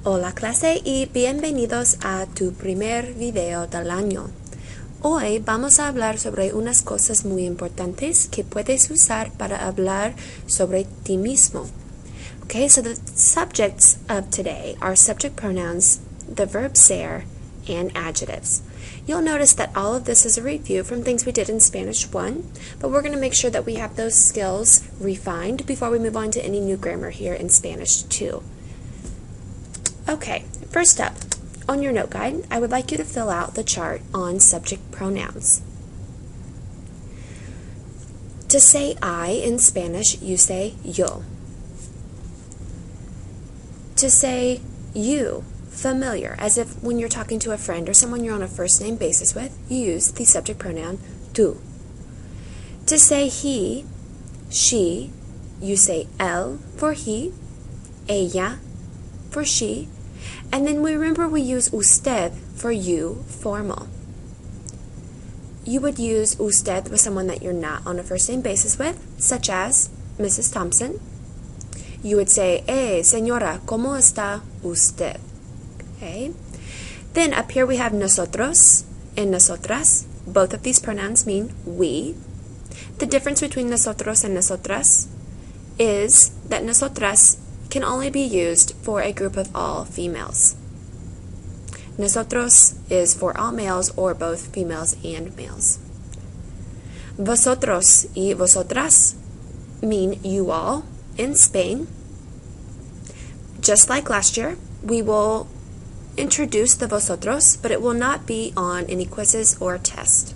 Hola clase y bienvenidos a tu primer video del año. Hoy vamos a hablar sobre unas cosas muy importantes que puedes usar para hablar sobre ti mismo. Okay, so the subjects of today are subject pronouns, the verb ser, and adjectives. You'll notice that all of this is a review from things we did in Spanish 1, but we're going to make sure that we have those skills refined before we move on to any new grammar here in Spanish 2. Okay, first up, on your note guide, I would like you to fill out the chart on subject pronouns. To say I in Spanish, you say yo. To say you, familiar, as if when you're talking to a friend or someone you're on a first name basis with, you use the subject pronoun tú. To say he, she, you say él for he, ella for she, and then remember we use usted for you, formal. You would use usted with someone that you're not on a first name basis with, such as Mrs. Thompson. You would say, señora, ¿cómo está usted? Okay. Then up here we have nosotros and nosotras. Both of these pronouns mean we. The difference between nosotros and nosotras is that nosotras can only be used for a group of all females. Nosotros is for all males or both females and males. Vosotros y vosotras mean you all in Spain. Just like last year, we will introduce the vosotros, but it will not be on any quizzes or tests.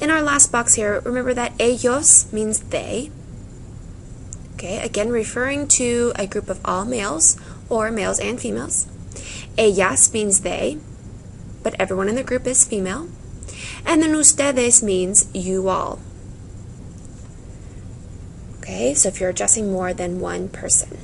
In our last box here, remember that ellos means they. Okay, again referring to a group of all males or males and females. Ellas means they, but everyone in the group is female. And then ustedes means you all. Okay, so if you're addressing more than one person.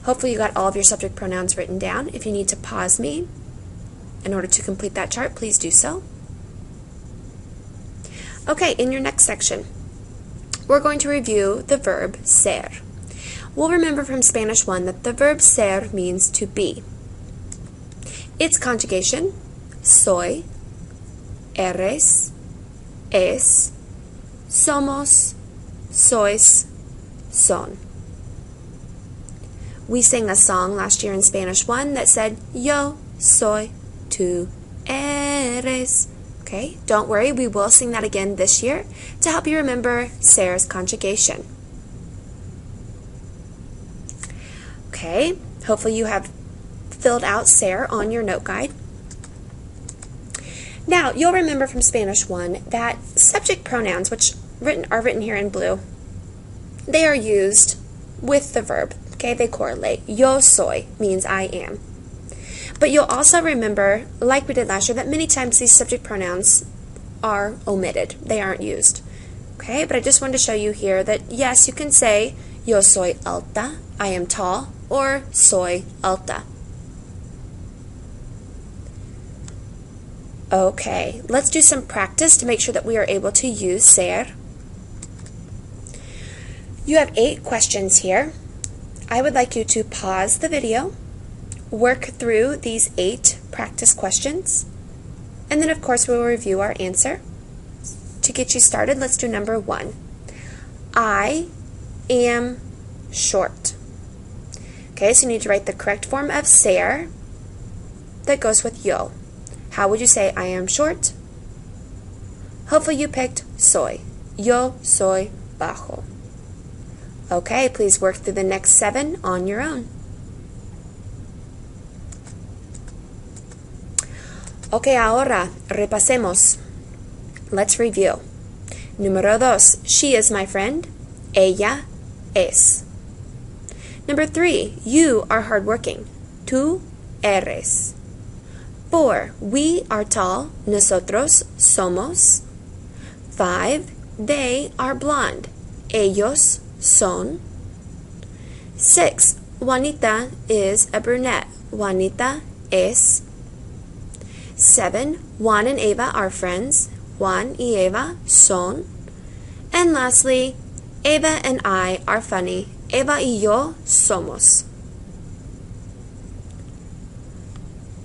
Hopefully you got all of your subject pronouns written down. If you need to pause me in order to complete that chart, please do so. Okay, in your next section, we're going to review the verb ser. We'll remember from Spanish 1 that the verb ser means to be. Its conjugation, soy, eres, es, somos, sois, son. We sang a song last year in Spanish 1 that said, yo soy, tú eres. Okay, don't worry, we will sing that again this year to help you remember ser's conjugation. Okay, hopefully you have filled out ser on your note guide. Now, you'll remember from Spanish 1 that subject pronouns, which are written here in blue, they are used with the verb. Okay, they correlate. Yo soy means I am. But you'll also remember, like we did last year, that many times these subject pronouns are omitted. They aren't used. Okay, but I just wanted to show you here that yes, you can say yo soy alta, I am tall, or soy alta. Okay, let's do some practice to make sure that we are able to use ser. You have 8 questions here. I would like you to pause the video, work through these 8 practice questions, and then of course we will review our answer. To get you started, let's do number 1. I am short. Okay, so you need to write the correct form of ser that goes with yo. How would you say I am short? Hopefully you picked soy. Yo soy bajo. Okay, please work through the next 7 on your own. Okay, ahora repasemos. Let's review. Número 2, she is my friend. Ella es. Number 3, you are hardworking. Tú eres. 4, we are tall. Nosotros somos. 5, they are blonde. Ellos son. 6, Juanita is a brunette. Juanita es. 7, Juan and Eva are friends. Juan y Eva son. And lastly, Eva and I are funny. Eva y yo somos.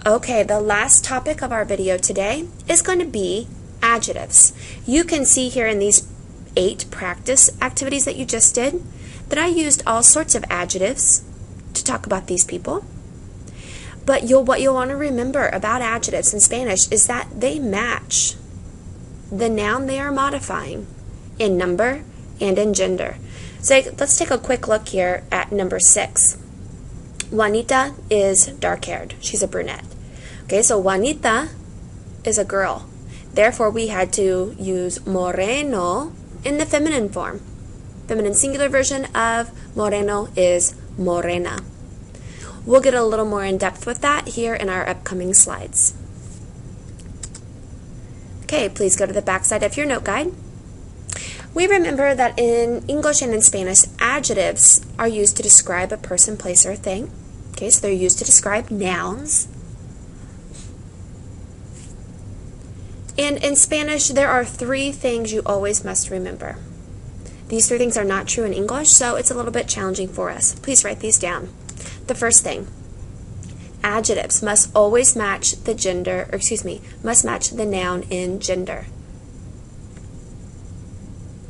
Okay, the last topic of our video today is going to be adjectives. You can see here in these 8 practice activities that you just did that I used all sorts of adjectives to talk about these people. But what you'll want to remember about adjectives in Spanish is that they match the noun they are modifying in number and in gender. So let's take a quick look here at number 6. Juanita is dark-haired. She's a brunette. Okay, so Juanita is a girl. Therefore, we had to use moreno in the feminine form. Feminine singular version of moreno is morena. We'll get a little more in depth with that here in our upcoming slides. Okay, please go to the back side of your note guide. We remember that in English and in Spanish, adjectives are used to describe a person, place, or thing. Okay, so they're used to describe nouns. And in Spanish, there are 3 things you always must remember. These 3 things are not true in English, so it's a little bit challenging for us. Please write these down. The first thing, adjectives must always match the gender, or excuse me, must match the noun in gender.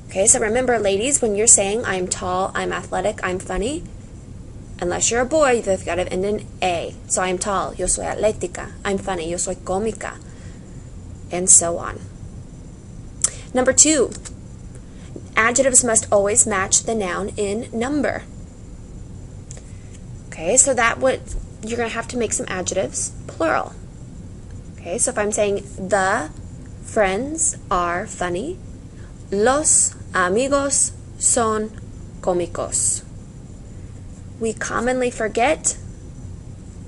Okay, so remember, ladies, when you're saying I'm tall, I'm athletic, I'm funny, unless you're a boy, they've got to end in A. So I'm tall, yo soy atlética. I'm funny, yo soy cómica. And so on. Number 2, adjectives must always match the noun in number. Okay, so you're going to have to make some adjectives plural. Okay, so if I'm saying the friends are funny, los amigos son cómicos. We commonly forget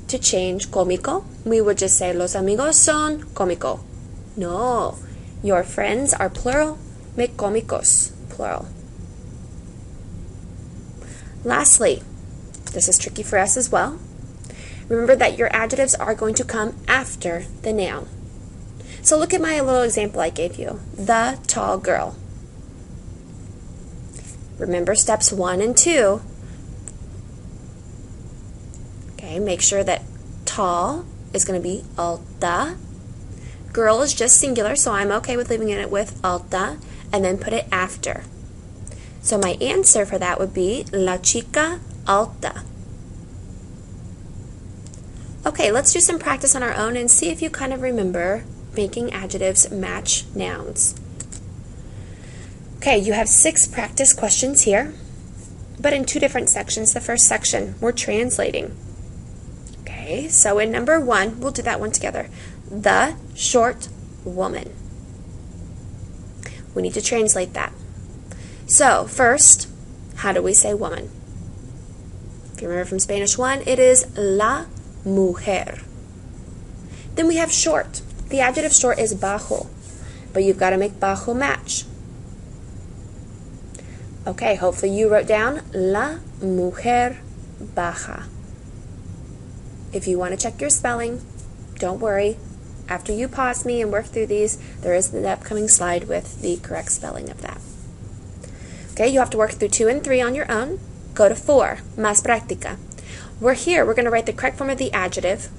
to change cómico. We would just say los amigos son cómico. No, your friends are plural, make cómicos plural. Lastly, this is tricky for us as well. Remember that your adjectives are going to come after the noun. So look at my little example I gave you. The tall girl. Remember steps 1 and 2. Okay, make sure that tall is going to be alta. Girl is just singular, so I'm okay with leaving it with alta, and then put it after. So my answer for that would be la chica alta. Okay, let's do some practice on our own and see if you kind of remember making adjectives match nouns. Okay, you have 6 practice questions here, but in 2 different sections. The first section, we're translating. Okay, so in number 1, we'll do that one together. The short woman. We need to translate that. So, first, how do we say woman? If you remember from Spanish 1, it is la mujer. Then we have short. The adjective short is bajo, but you've got to make bajo match. Okay, hopefully you wrote down la mujer baja. If you want to check your spelling, don't worry. After you pause me and work through these, there is an upcoming slide with the correct spelling of that. Okay, you have to work through 2 and 3 on your own. Go to 4, más práctica. We're going to write the correct form of the adjective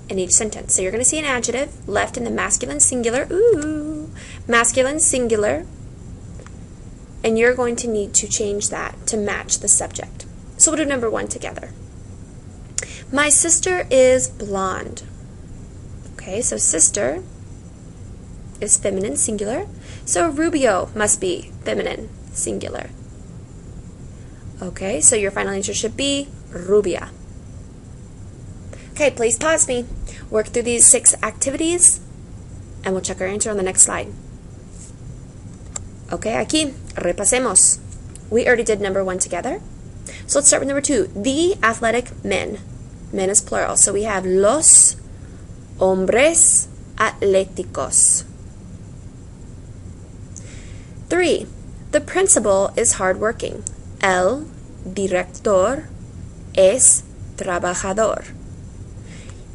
in each sentence. So you're going to see an adjective left in the masculine singular, masculine singular, and you're going to need to change that to match the subject. So we'll do number 1 together. My sister is blonde. Okay, so sister is feminine singular, so Rubio must be feminine singular. Okay, so your final answer should be rubia. Okay, please pause me. Work through these 6 activities, and we'll check our answer on the next slide. Okay, aquí, repasemos. We already did number 1 together. So let's start with number 2. The athletic men. Men is plural. So we have los hombres atléticos. 3. The principal is hardworking. El director es trabajador.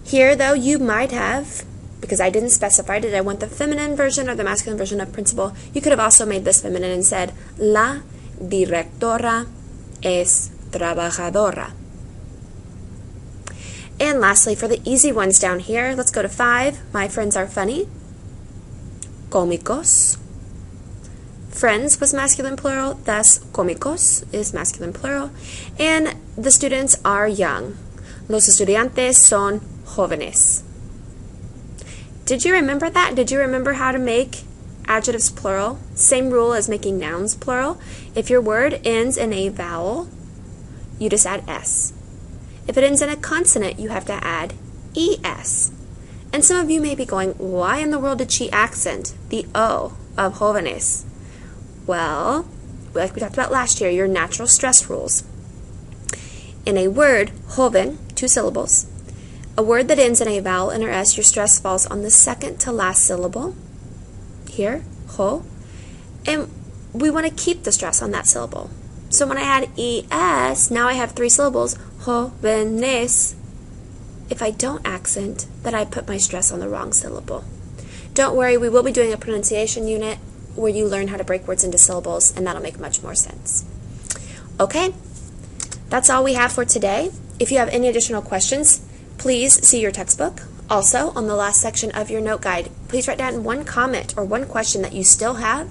Here, though, you might have, because I didn't specify, did I want the feminine version or the masculine version of principal, you could have also made this feminine and said, la directora es trabajadora. And lastly, for the easy ones down here, let's go to 5. My friends are funny. Cómicos. Friends was masculine plural, thus cómicos is masculine plural. And the students are young. Los estudiantes son jóvenes. Did you remember that? Did you remember how to make adjectives plural? Same rule as making nouns plural. If your word ends in a vowel, you just add S. If it ends in a consonant, you have to add ES. And some of you may be going, why in the world did she accent the O of jóvenes? Well, like we talked about last year, your natural stress rules. In a word, joven, 2 syllables, a word that ends in a vowel and or S, your stress falls on the second to last syllable, here, jo, and we want to keep the stress on that syllable. So when I add ES, now I have 3 syllables, jóvenes. If I don't accent, then I put my stress on the wrong syllable. Don't worry, we will be doing a pronunciation unit where you learn how to break words into syllables, and that'll make much more sense. Okay, that's all we have for today. If you have any additional questions, please see your textbook. Also, on the last section of your note guide, please write down one comment or one question that you still have